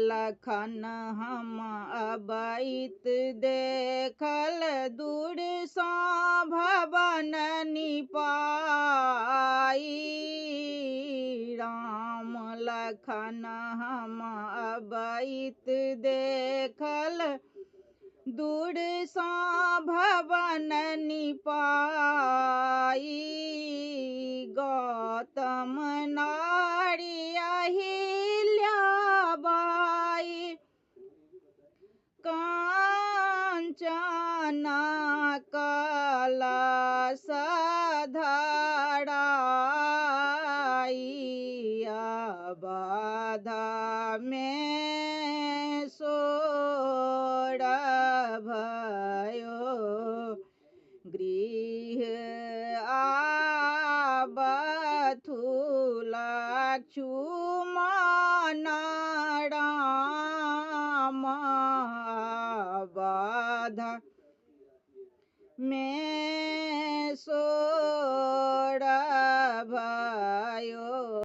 लखन हम अबैत देखल दूर सा भवन निपाई। राम लखन हम अबैत देखल दूर सा भवन निपाई। गौतम नारी अहिल्याबाई कांचना कलश धराई। अवध में सोर भयो गृह आबथु लक्ष्मण राम। अवध में सोर भयो।